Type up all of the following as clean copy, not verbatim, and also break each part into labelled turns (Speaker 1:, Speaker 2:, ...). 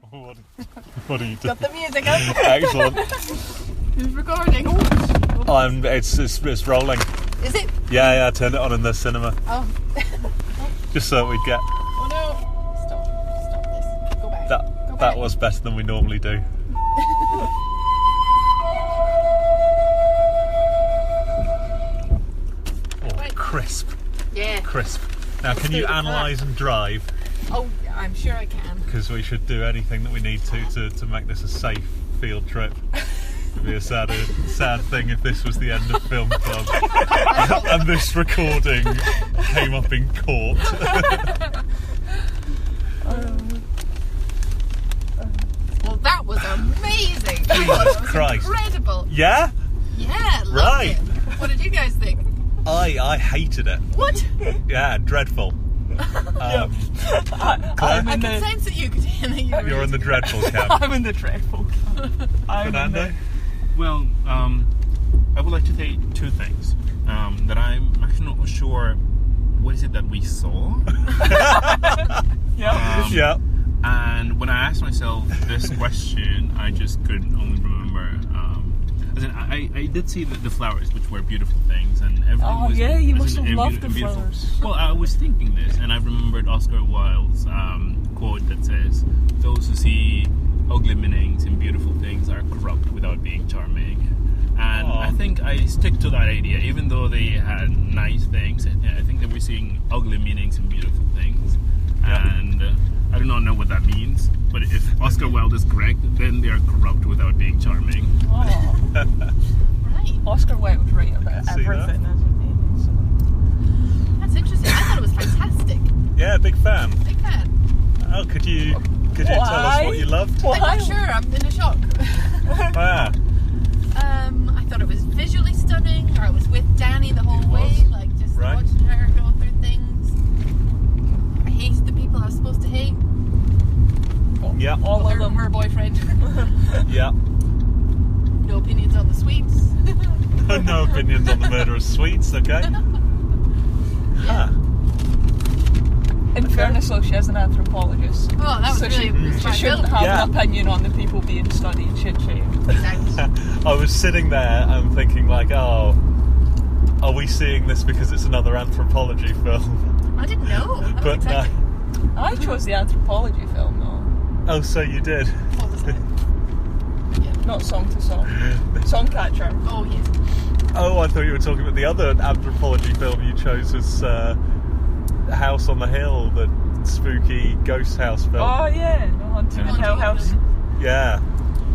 Speaker 1: What are you doing?
Speaker 2: Got the music up.
Speaker 1: Excellent.
Speaker 2: Who's recording?
Speaker 1: It's rolling.
Speaker 2: Is it?
Speaker 1: Yeah, I turned it on in the cinema.
Speaker 2: Oh.
Speaker 1: Just so we'd get...
Speaker 2: Oh no. Stop this. Go back. Go back.
Speaker 1: That was better than we normally do. Crisp.
Speaker 2: Yeah.
Speaker 1: Crisp. Now, can you analyse and drive?
Speaker 2: Oh, I'm sure I can.
Speaker 1: Because we should do anything that we need to make this a safe field trip. It'd be a sad thing if this was the end of film club and this recording came up in court.
Speaker 2: Well, that was amazing.
Speaker 1: Jesus Christ.
Speaker 2: Incredible.
Speaker 1: Yeah?
Speaker 2: Yeah,
Speaker 1: Right.
Speaker 2: It. What did you guys think?
Speaker 1: I hated it.
Speaker 2: What?
Speaker 1: Yeah, dreadful.
Speaker 2: I can sense that you could hear that
Speaker 1: you're in the dreadful camp.
Speaker 3: I'm in the dreadful camp.
Speaker 1: Fernando?
Speaker 4: Well, I would like to say two things. That I'm actually not sure what is it that we saw.
Speaker 1: Yeah.
Speaker 4: And when I asked myself this question, I just could only remember. I did see the flowers, which were beautiful things, and everything was.
Speaker 3: Yeah, you must have loved the
Speaker 4: beautiful.
Speaker 3: flowers.
Speaker 4: Well, I was thinking this, and I remembered Oscar Wilde's quote that says, "Those who see ugly meanings in beautiful things are corrupt without being charming." And I think I stick to that idea, even though they had nice things. I think that we're seeing ugly meanings in beautiful things, and I do not know what that means. But if Oscar Wilde is correct, then they are corrupt without being charming.
Speaker 2: Right.
Speaker 3: Oscar Wilde's right about everything, isn't he? So.
Speaker 2: That's interesting. I thought it was fantastic.
Speaker 1: Yeah, big fan.
Speaker 2: Big fan.
Speaker 1: Oh, could you tell us what you loved?
Speaker 2: I'm not sure. I'm in a shock.
Speaker 1: Ah.
Speaker 2: I thought it was visually stunning. Or I was with Danny the whole way, like just watching her go through things. I hated the people I was supposed to hate.
Speaker 1: Yeah.
Speaker 2: All of them. Her boyfriend.
Speaker 1: Yeah.
Speaker 2: No opinions on the sweets.
Speaker 1: No opinions on the murder of sweets, okay?
Speaker 2: Yeah.
Speaker 3: In fairness, though, she is an anthropologist.
Speaker 2: Oh, that was
Speaker 3: so
Speaker 2: really
Speaker 3: she shouldn't have an opinion on the people being studied, should she?
Speaker 2: Exactly.
Speaker 1: I was sitting there and thinking, like, oh, are we seeing this because it's another anthropology film?
Speaker 2: I didn't know. That was exciting.
Speaker 3: I chose the anthropology film, though.
Speaker 1: Oh, so you did?
Speaker 2: What was that?
Speaker 3: Not Song to Song. Songcatcher.
Speaker 2: Oh, yes.
Speaker 1: Oh, I thought you were talking about the other anthropology film you chose was House on the Hill, the spooky ghost house film.
Speaker 3: Oh, yeah. The Haunting in Hill House.
Speaker 1: Yeah,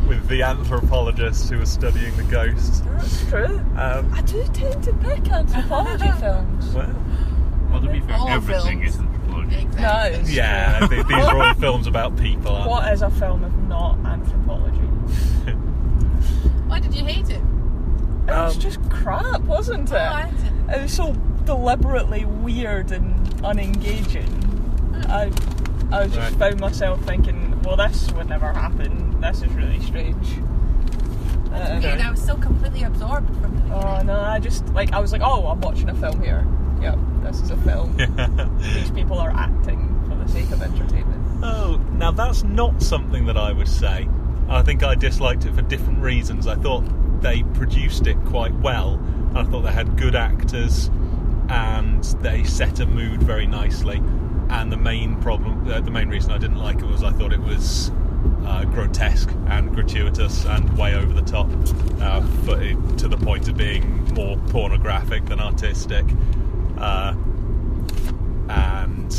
Speaker 1: with the anthropologist who was studying the ghosts.
Speaker 3: That's true. I do tend to pick anthropology films.
Speaker 4: Well, to be fair,
Speaker 2: all
Speaker 4: everything
Speaker 2: films.
Speaker 4: is anthropology.
Speaker 2: Exactly.
Speaker 3: No, it's true.
Speaker 1: These are all films about people, aren't
Speaker 3: What is a film if not anthropology?
Speaker 2: Why did you hate it?
Speaker 3: It was just crap, wasn't it?
Speaker 2: Oh, I liked it.
Speaker 3: It was so deliberately weird and unengaging. I just found myself thinking, well, this would never happen. This is really strange.
Speaker 2: That's weird. I was so completely absorbed from the beginning.
Speaker 3: Oh no, I was like, oh, I'm watching a film here. Yep, this is a film. These people are acting for the sake of entertainment.
Speaker 1: Oh, now that's not something that I would say. I think I disliked it for different reasons. I thought they produced it quite well. I thought they had good actors and they set a mood very nicely. And the main reason I didn't like it was I thought it was grotesque and gratuitous and way over the top, to the point of being more pornographic than artistic. And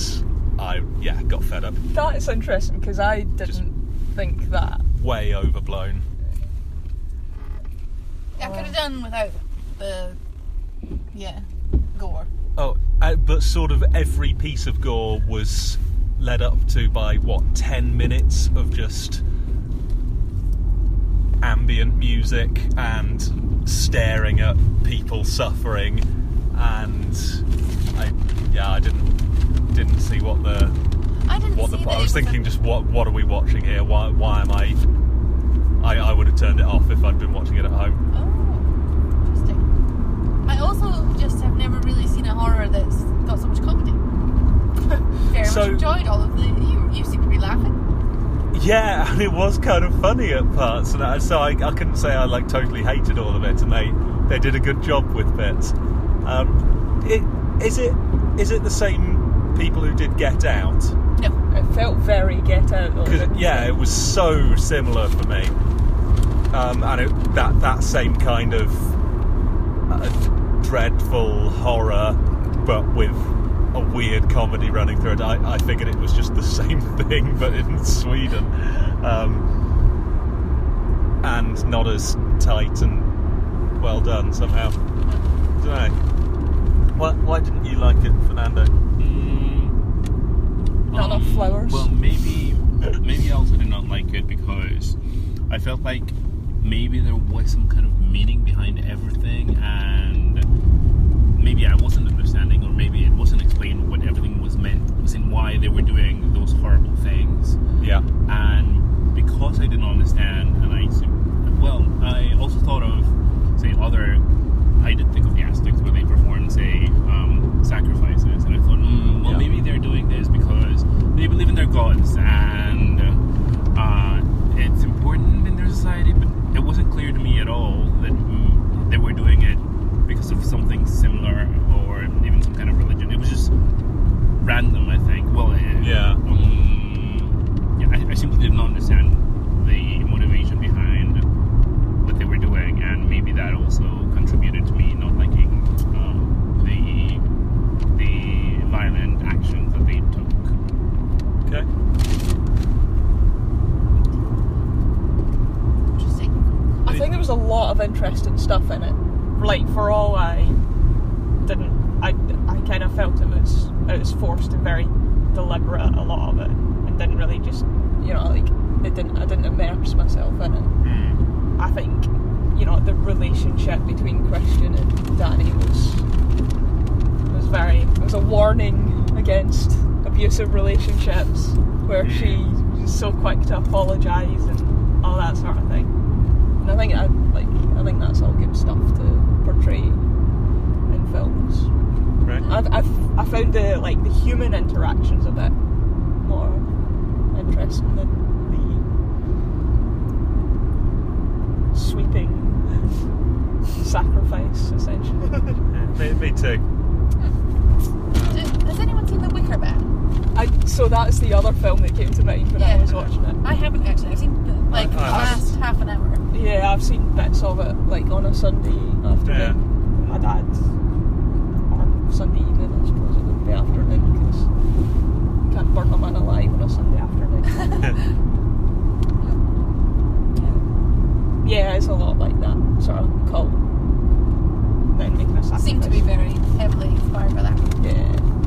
Speaker 1: I got fed up.
Speaker 3: That's interesting because I didn't think that.
Speaker 1: Way overblown.
Speaker 2: I could have done without the gore.
Speaker 1: Oh, but sort of every piece of gore was led up to by 10 minutes of just ambient music and staring at people suffering, and I didn't see what the. I was thinking, just what are we watching here? Why am I would have turned it off if I'd been watching it at home.
Speaker 2: Oh, interesting. I also just have never really seen a horror that's got so much comedy. Very much enjoyed all of the. You seem to be laughing.
Speaker 1: Yeah, and it was kind of funny at parts, and so I couldn't say I like totally hated all of it, and they did a good job with bits. Is it the same people who did Get Out?
Speaker 2: No.
Speaker 3: It felt very Get Out.
Speaker 1: It was so similar for me, and that same kind of dreadful horror, but with a weird comedy running through it. I figured it was just the same thing, but in Sweden, and not as tight and well done somehow. I don't know. Why didn't you like it, Fernando?
Speaker 3: Not enough flowers.
Speaker 4: Well, maybe I also did not like it because I felt like maybe there was some kind of meaning behind everything, and maybe I wasn't understanding, or maybe it wasn't explained what everything was meant, was in why they were doing those horrible things.
Speaker 1: Yeah.
Speaker 4: And because I didn't understand, and I also thought of, say, I did think of the Aztecs where they performed, say, sacrifices, and I thought, maybe they're doing this because they believe in their gods, and it's important in their society, but it wasn't clear to me at all that they were doing it because of something similar or even some kind of religion. It was just random, I think. I simply did not understand the motivation behind what they were doing, and maybe that also contributed to me not liking the violent actions that they took.
Speaker 1: Okay.
Speaker 2: Interesting.
Speaker 3: I think there was a lot of interesting stuff in it. Like, for all I kind of felt it was forced and very deliberate, a lot of it, and didn't really just, I didn't immerse myself in it. I think, the relationship between Christian and Danny was a warning against abusive relationships, where she was so quick to apologise and all that sort of thing. And I think that's all good stuff to portray in films.
Speaker 1: Right.
Speaker 3: I found the human interactions a bit more interesting than the sweeping sacrifice, essentially.
Speaker 1: Me too.
Speaker 2: Has anyone seen The Wicker Man?
Speaker 3: So that's the other film that came to mind when I was watching it.
Speaker 2: I haven't actually. I've seen the last half an hour.
Speaker 3: Yeah, I've seen bits of it on a Sunday afternoon with my dad, or Sunday evening, I suppose it would be afternoon, because you can't burn a man alive on a Sunday afternoon. Yeah, it's a lot like that sort of cult. Then making a sacrifice.
Speaker 2: Seemed to be very heavily inspired by that.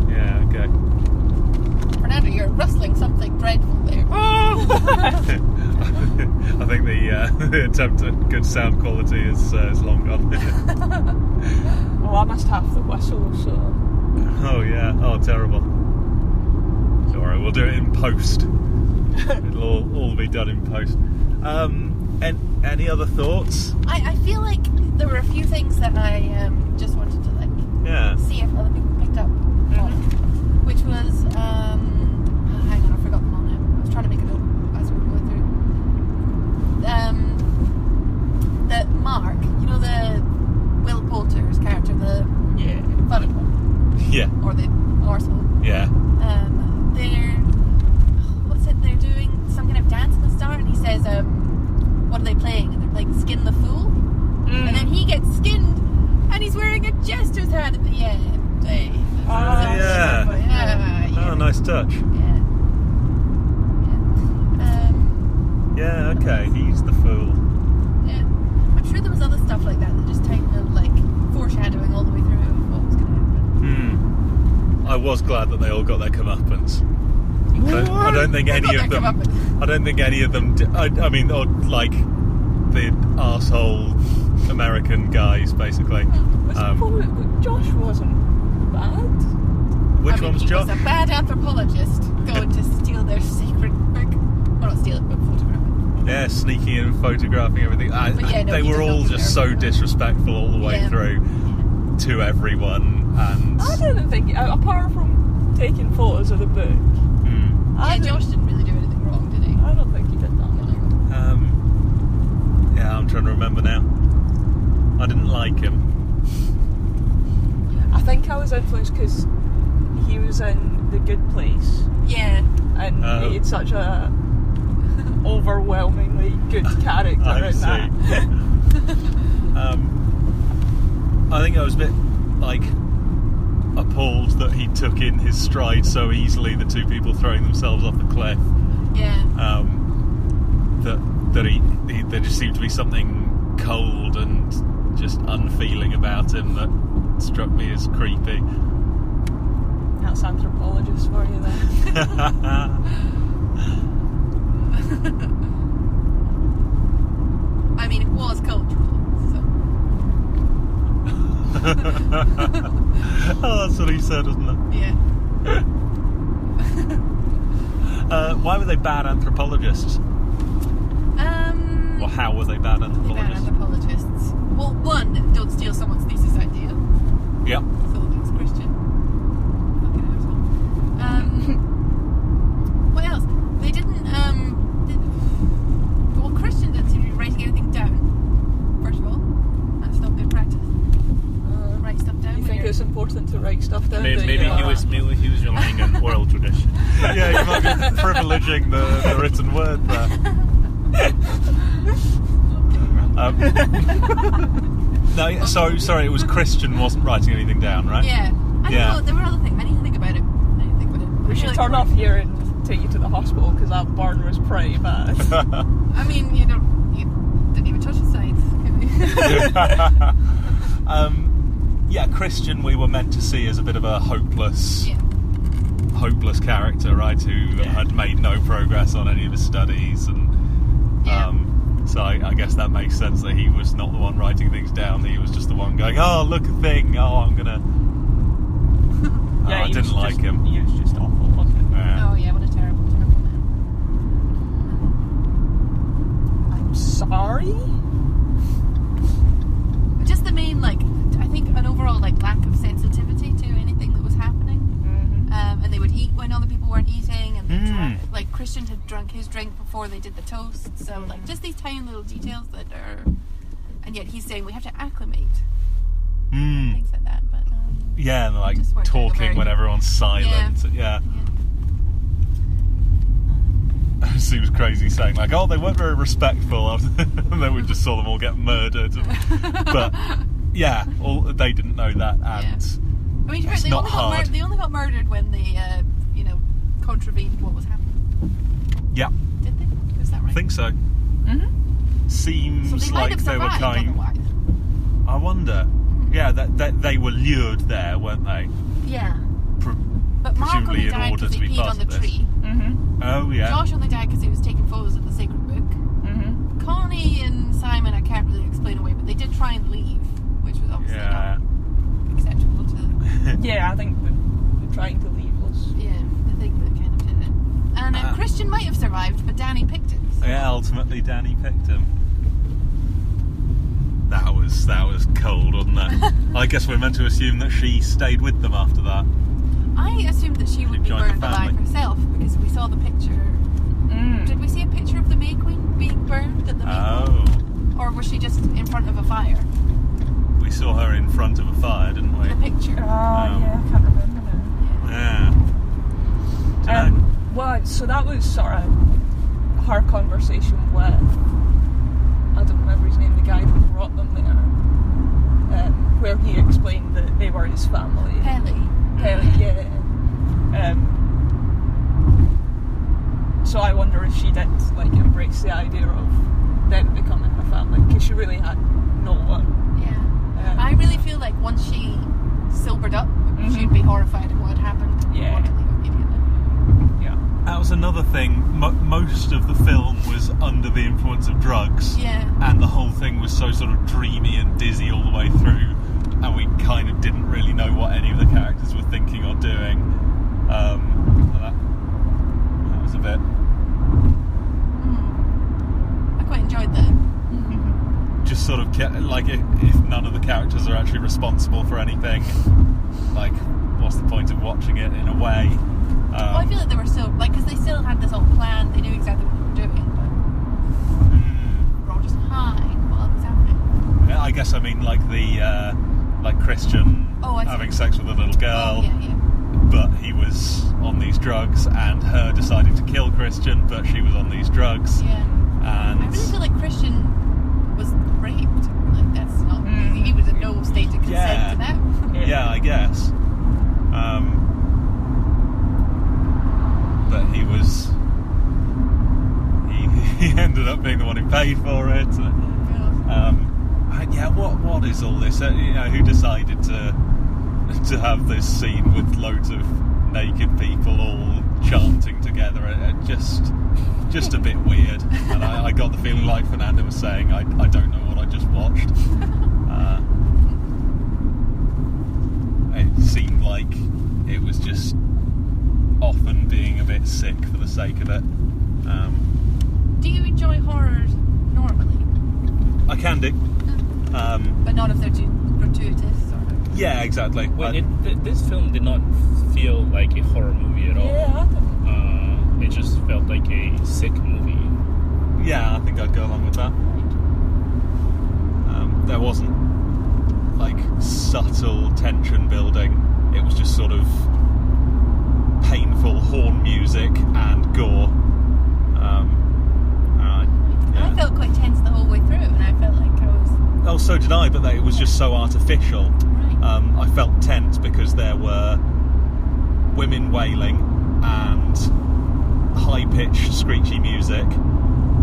Speaker 1: Yeah, okay.
Speaker 2: Fernando, you're rustling something dreadful there.
Speaker 1: I think the attempt at good sound quality is long gone.
Speaker 3: Well, I must have the whistle, so...
Speaker 1: Oh yeah, terrible. It's alright, we'll do it in post. It'll all be done in post. And any other thoughts?
Speaker 2: I feel like there were a few things that I just wanted to see if other people picked up on, which was hang on, I've forgotten all now. I was trying to make a note as we were going through. That Mark, the Will Poulter's character, the funny one, or the arsehole. They're doing some kind of dance at the start, and he says, what are they playing? And they're playing Skin the Fool. And then he gets skinned, and he's wearing a jester's hat at the end.
Speaker 1: Oh, nice touch. Okay, he's the fool.
Speaker 2: Yeah. I'm sure there was other stuff like that just kind of foreshadowing all the way through what was going to happen.
Speaker 1: I was glad that they all got their comeuppance. I don't think any of them. I mean, or the arsehole American guys, basically.
Speaker 3: Josh wasn't bad.
Speaker 1: Which one was Josh?
Speaker 2: He was a bad anthropologist going to steal their secret book. Well, not steal it, but photograph it.
Speaker 1: Yeah, sneaking and photographing everything. They were all just so disrespectful all the way through to everyone. And
Speaker 3: I didn't think, apart from taking photos of the book.
Speaker 2: Josh didn't really do anything wrong, did he?
Speaker 3: I don't think was because he was in The Good Place.
Speaker 2: Yeah.
Speaker 3: And he had such a overwhelmingly good character in that.
Speaker 1: I think I was a bit like appalled that he took in his stride so easily the two people throwing themselves off the cliff.
Speaker 2: Yeah.
Speaker 1: There just seemed to be something cold and just unfeeling about him that struck me as creepy.
Speaker 3: That's anthropologist for you then.
Speaker 2: I mean, it was cultural, so.
Speaker 1: Oh, that's what he said, isn't it?
Speaker 2: Yeah.
Speaker 1: Why were they bad anthropologists? Or how were they bad anthropologists?
Speaker 2: Well, one, don't steal someone's thesis idea.
Speaker 1: Yeah.
Speaker 2: So it's Christian. Fucking asshole. What else? They didn't, well, Christian didn't seem to be writing anything down, first of all. That's not good practice. Write stuff down.
Speaker 3: You think it's important to write stuff down?
Speaker 4: Maybe he was relying on oral tradition.
Speaker 1: Yeah, you might be privileging the written word there. No, so sorry, it was Christian wasn't writing anything down, right?
Speaker 2: Yeah. I don't know, there were other things. I need to think about it.
Speaker 3: We should turn off here and take you to the hospital because that burn was pretty bad.
Speaker 2: I mean, you didn't even touch the sides, can you?
Speaker 1: Yeah, Christian we were meant to see as a bit of a hopeless character, right, who had made no progress on any of his studies, and so I guess that makes sense that he was not the one writing things down, that he was just the one going, oh, look a thing, oh, I'm gonna... I didn't like him.
Speaker 3: He was just awful, wasn't it?
Speaker 1: Yeah.
Speaker 2: Oh yeah, what a terrible man.
Speaker 3: I'm sorry?
Speaker 2: Just the main, I think an overall, lack of sensitivity to anything that was happening. And they would eat when other people weren't eating, and Christian had drunk his drink before they did the toast, so just these tiny little details that are, and yet he's saying we have to acclimate, things like that, but
Speaker 1: yeah, and talking when everyone's silent. Yeah. It seems crazy saying they weren't very respectful, and then we just saw them all get murdered. But yeah, they didn't know that, and
Speaker 2: I mean, they only got murdered when they contravened what was happening.
Speaker 1: Yeah.
Speaker 2: Did they? Is that right?
Speaker 1: I think so. Seems
Speaker 2: so they
Speaker 1: like they were kind. I wonder. Yeah, that they were lured there, weren't they?
Speaker 2: Yeah. But Mark only died because he peed on the tree.
Speaker 1: Oh yeah.
Speaker 2: Josh only died because he was taking photos of the sacred book. Connie and Simon, I can't really explain away, but they did try and leave, which was obviously not acceptable to them.
Speaker 3: Yeah, I think the trying to leave was
Speaker 2: the thing that kind of did it. And Christian might have survived, but Danny picked him. So.
Speaker 1: Yeah, ultimately Danny picked him. That was cold, wasn't it? I guess we're meant to assume that she stayed with them after that.
Speaker 2: I assumed that she would be burned alive herself because we saw the picture. Did we see a picture of the May Queen being burned at the May Queen? Or was she just in front of a fire?
Speaker 1: We saw her in front of a fire, didn't we?
Speaker 2: The picture.
Speaker 3: Oh, yeah, I can't remember now.
Speaker 1: Yeah.
Speaker 3: Well, so that was sort of her conversation with, I don't remember his name, the guy who brought them there, where he explained that they were his family.
Speaker 2: Pelly,
Speaker 3: yeah. So I wonder if she did embrace the idea of them becoming her family, because she really had no one.
Speaker 2: Yeah. I really feel like once she sobered up, she'd be horrified at what had happened.
Speaker 3: Yeah.
Speaker 1: That was another thing. Most of the film was under the influence of drugs.
Speaker 2: Yeah.
Speaker 1: And the whole thing was so sort of dreamy and dizzy all the way through, and we kind of didn't really know what any of the characters were thinking or doing. That was a bit...
Speaker 2: I quite enjoyed that.
Speaker 1: Just sort of kept, if none of the characters are actually responsible for anything, what's the point of watching it in a way?
Speaker 2: Well, I feel like they were still, because they still had this whole plan, they knew exactly what they were doing, but we're all just high while it was happening.
Speaker 1: Yeah, I guess, I mean, the like Christian having sex with a little girl.
Speaker 2: Oh, yeah.
Speaker 1: But he was on these drugs, and her deciding to kill Christian, but she was on these drugs.
Speaker 2: Yeah.
Speaker 1: And
Speaker 2: I really feel like Christian was raped. Like, that's not easy. He was in no state to consent to that.
Speaker 1: Yeah, I guess. But he ended up being the one who paid for it. What is all this? Who decided to have this scene with loads of naked people all chanting together? Just a bit weird. And I got the feeling, like Fernanda was saying, I don't know what I just watched. It seemed like it was just often being a bit sick for the sake of it.
Speaker 2: Do you enjoy horror normally?
Speaker 1: I can do.
Speaker 2: But not if they're too gratuitous?
Speaker 1: Yeah, exactly.
Speaker 4: Well, this film did not feel like a horror movie at all.
Speaker 3: Yeah,
Speaker 4: it just felt like a sick movie.
Speaker 1: Yeah, I think I'd go along with that. There wasn't like subtle tension building. It was just sort of painful horn music and gore.
Speaker 2: I felt quite tense the whole way through, and I felt like I was...
Speaker 1: Oh, so did I, but it was just so artificial.
Speaker 2: Right.
Speaker 1: I felt tense because there were women wailing and high-pitched, screechy music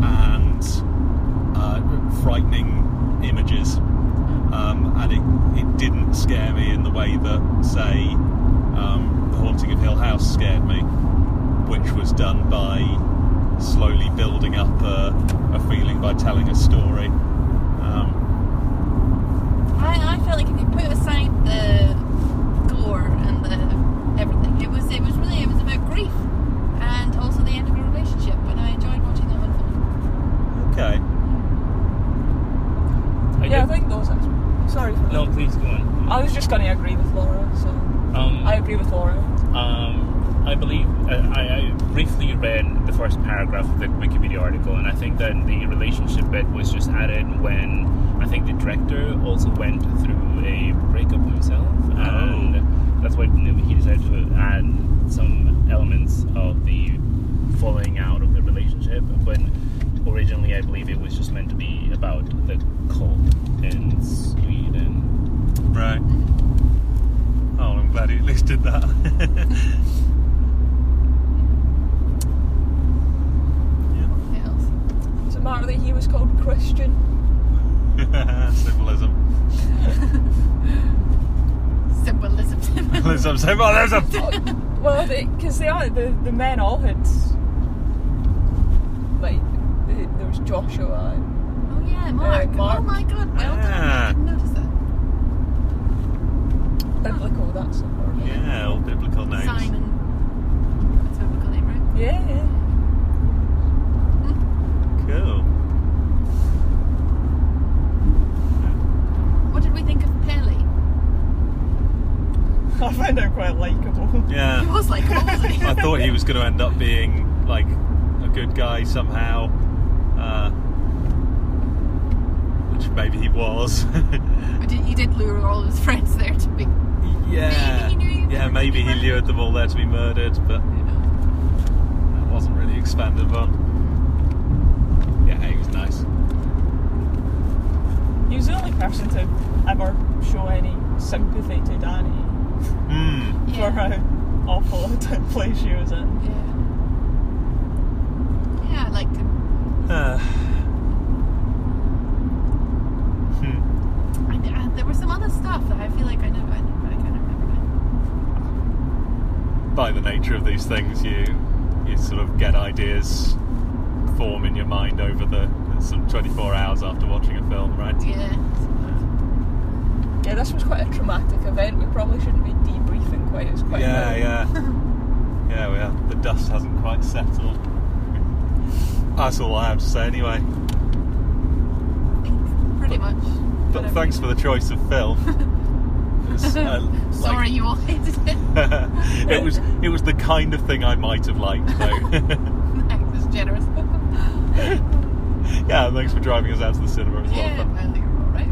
Speaker 1: and frightening images. And it didn't scare me in the way that, say, The Haunting of Hill House scared me, which was done by slowly building up a feeling by telling a story.
Speaker 2: I felt like if you put aside the gore and the everything, it was about grief and also the end of a relationship, and I enjoyed watching that unfold.
Speaker 1: Okay.
Speaker 3: I think those are... Sorry for that.
Speaker 4: No, please go on.
Speaker 3: I was just going to agree with Laura, so... I agree with Laura.
Speaker 4: I believe... I briefly read the first paragraph of the Wikipedia article, and I think that the relationship bit was just added when I think the director also went through a breakup himself, and that's why he decided to add some elements of the falling out of the relationship. But originally, I believe it was just meant to be about the cult in Sweden.
Speaker 1: Right. Oh, I'm glad he at least did that.
Speaker 2: What else?
Speaker 3: Does it matter that he was called Christian?
Speaker 1: Symbolism. Symbolism.
Speaker 3: Well, because the men all had, like, there was Joshua.
Speaker 2: Oh yeah, Mark.
Speaker 3: Mark.
Speaker 2: Oh my God, well done. I didn't notice that.
Speaker 3: Biblical, that's the word.
Speaker 1: Yeah, all biblical names.
Speaker 2: Simon. That's a biblical name, right?
Speaker 3: Yeah.
Speaker 1: Cool.
Speaker 2: What did we think of Pelly?
Speaker 3: I found him quite likeable.
Speaker 1: Yeah.
Speaker 2: He was likeable, wasn't he?
Speaker 1: I thought he was going to end up being like a good guy somehow, which maybe he was.
Speaker 2: But he did lure all of his friends there to be.
Speaker 1: Yeah.
Speaker 2: Maybe he knew
Speaker 1: Maybe he lured them all there to be murdered, but that wasn't really expanded on. Yeah, he was nice.
Speaker 3: He was the only person to ever show any sympathy to Danny for how awful a place she was in.
Speaker 2: Yeah, I liked him. There was some other stuff that I feel like I know, but I can't remember now.
Speaker 1: By the nature of these things, you sort of get ideas form in your mind over the sort of 24 hours after watching a film, right?
Speaker 2: Yeah.
Speaker 3: Yeah, this was quite a traumatic event. We probably shouldn't be debriefing quite as quickly.
Speaker 1: Yeah, the dust hasn't quite settled. That's all I have to say anyway.
Speaker 2: I think pretty much.
Speaker 1: But thanks for the choice of film.
Speaker 2: Sorry, you all hated it.
Speaker 1: It was the kind of thing I might have liked, though.
Speaker 2: Thanks, it's generous.
Speaker 1: Yeah, thanks for driving us out to the cinema as well.
Speaker 2: Yeah, I think we're all right.